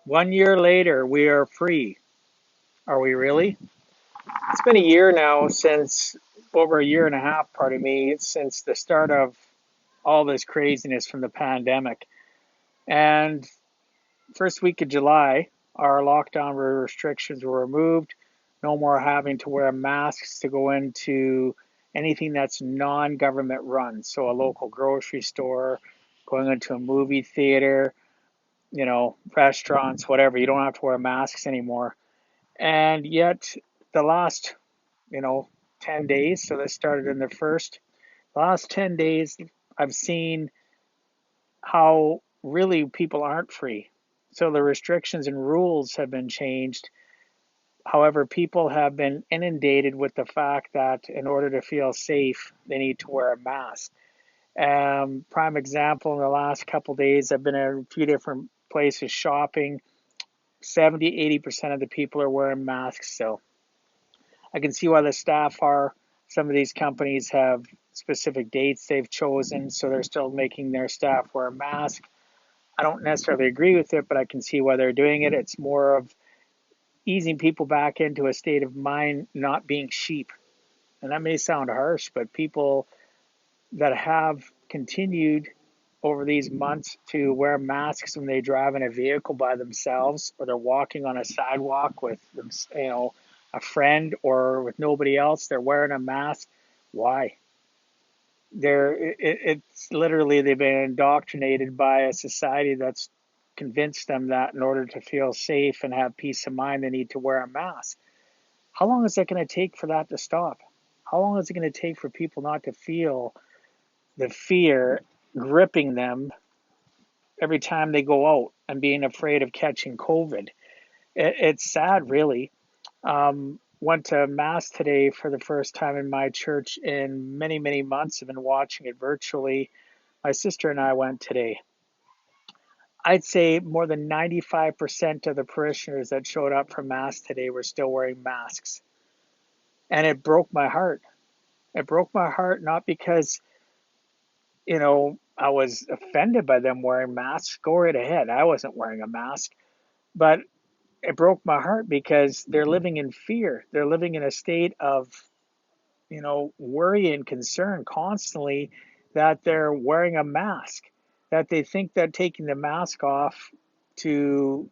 1 year later, we are free. Are we really? It's been a year now since, over a year and a half, pardon me, since the start of all this craziness from the pandemic. And first week of July, our lockdown restrictions were removed. No more having to wear masks to go into anything that's non-government run. So a local grocery store, going into a movie theater, restaurants, whatever. You don't have to wear masks anymore. And yet, the last, you know, 10 days, so this started in the last 10 days, I've seen how really people aren't free. So the restrictions and rules have been changed. However, people have been inundated with the fact that in order to feel safe, they need to wear a mask. Prime example, in the last couple of days, I've been in a few different places shopping. 70-80% of the people are wearing masks still. I can see why the staff are. Some of these companies have specific dates they've chosen, so they're still making their staff wear a mask. I don't necessarily agree with it, but I can see why they're doing it. It's more of easing people back into a state of mind, not being sheep. And that may sound harsh, but people that have continued over these months to wear masks when they drive in a vehicle by themselves, or they're walking on a sidewalk with them, a friend or with nobody else, they're wearing a mask. Why? It's literally they've been indoctrinated by a society that's convinced them that in order to feel safe and have peace of mind, they need to wear a mask. How long is it going to take for that to stop? How long is it going to take for people not to feel the fear gripping them every time they go out and being afraid of catching COVID? It's sad, really. Went to mass today for the first time in my church in many, many months. I've been watching it virtually. My sister and I went today. I'd say more than 95% of the parishioners that showed up for mass today were still wearing masks. And it broke my heart. It broke my heart not because, I was offended by them wearing masks. Go right ahead. I wasn't wearing a mask. But it broke my heart because they're living in fear. They're living in a state of, worry and concern constantly that they're wearing a mask, that they think that taking the mask off to,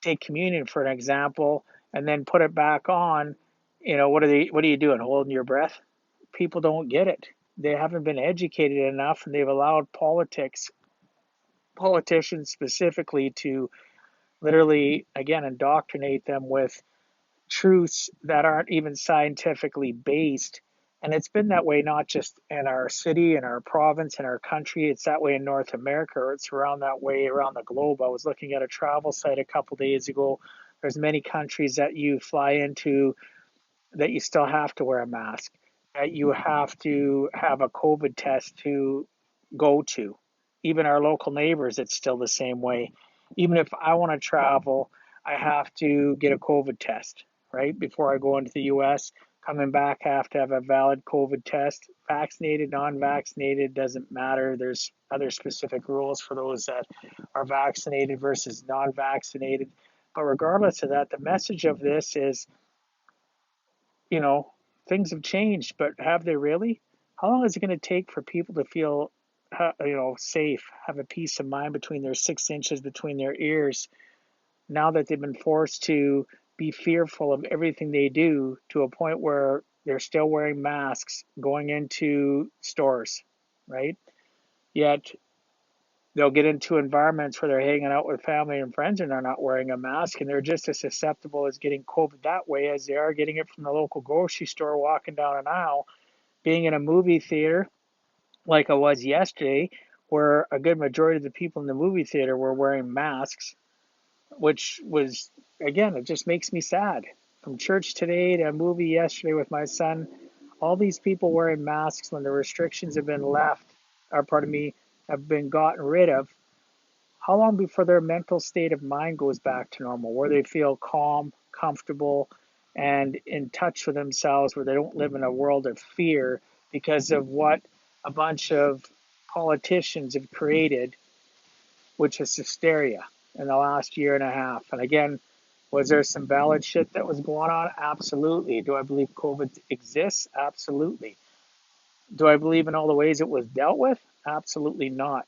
take communion, for an example, and then put it back on, what are you doing? Holding your breath? People don't get it. They haven't been educated enough, and they've allowed politicians specifically, to literally, again, indoctrinate them with truths that aren't even scientifically based. And it's been that way not just in our city, in our province, in our country. It's that way in North America, or it's around that way around the globe. I was looking at a travel site a couple of days ago. There's many countries that you fly into that you still have to wear a mask, that you have to have a COVID test to go to. Even our local neighbors, it's still the same way. Even if I want to travel, I have to get a COVID test, right? Before I go into the US. Coming back, I have to have a valid COVID test. Vaccinated, non vaccinated, doesn't matter. There's other specific rules for those that are vaccinated versus non vaccinated. But regardless of that, the message of this is, you know, things have changed, but have they really? How long is it going to take for people to feel, safe, have a peace of mind between their 6 inches between their ears, now that they've been forced to be fearful of everything they do to a point where they're still wearing masks going into stores, right? Yet they'll get into environments where they're hanging out with family and friends and they're not wearing a mask, and they're just as susceptible as getting COVID that way as they are getting it from the local grocery store, walking down an aisle, being in a movie theater like I was yesterday, where a good majority of the people in the movie theater were wearing masks, which was, again, it just makes me sad. From church today to a movie yesterday with my son, all these people wearing masks when the restrictions have been left, or pardon me, have been gotten rid of. How long before their mental state of mind goes back to normal, where they feel calm, comfortable, and in touch with themselves, where they don't live in a world of fear because of what a bunch of politicians have created, which is hysteria? in the last year and a half. And again, was there some valid shit that was going on? Absolutely. Do I believe COVID exists? Absolutely. Do I believe in all the ways it was dealt with? Absolutely not.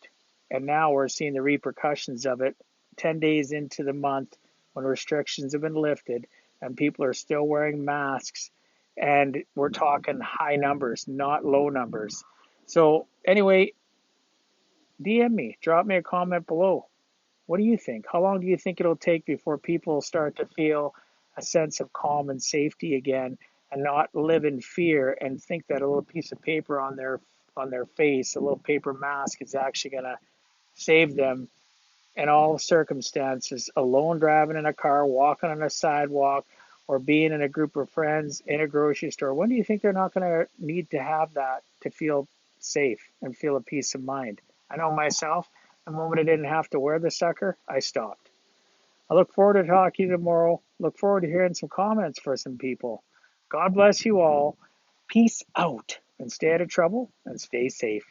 And now we're seeing the repercussions of it 10 days into the month when restrictions have been lifted and people are still wearing masks. And we're talking high numbers, not low numbers. So, anyway, DM me, drop me a comment below. What do you think? How long do you think it'll take before people start to feel a sense of calm and safety again and not live in fear and think that a little piece of paper on their face, a little paper mask is actually going to save them in all circumstances, alone driving in a car, walking on a sidewalk, or being in a group of friends in a grocery store? When do you think they're not going to need to have that to feel safe and feel a peace of mind? I know myself, the moment I didn't have to wear the sucker, I stopped. I look forward to talking to you tomorrow. Look forward to hearing some comments for some people. God bless you all. Peace out and stay out of trouble and stay safe.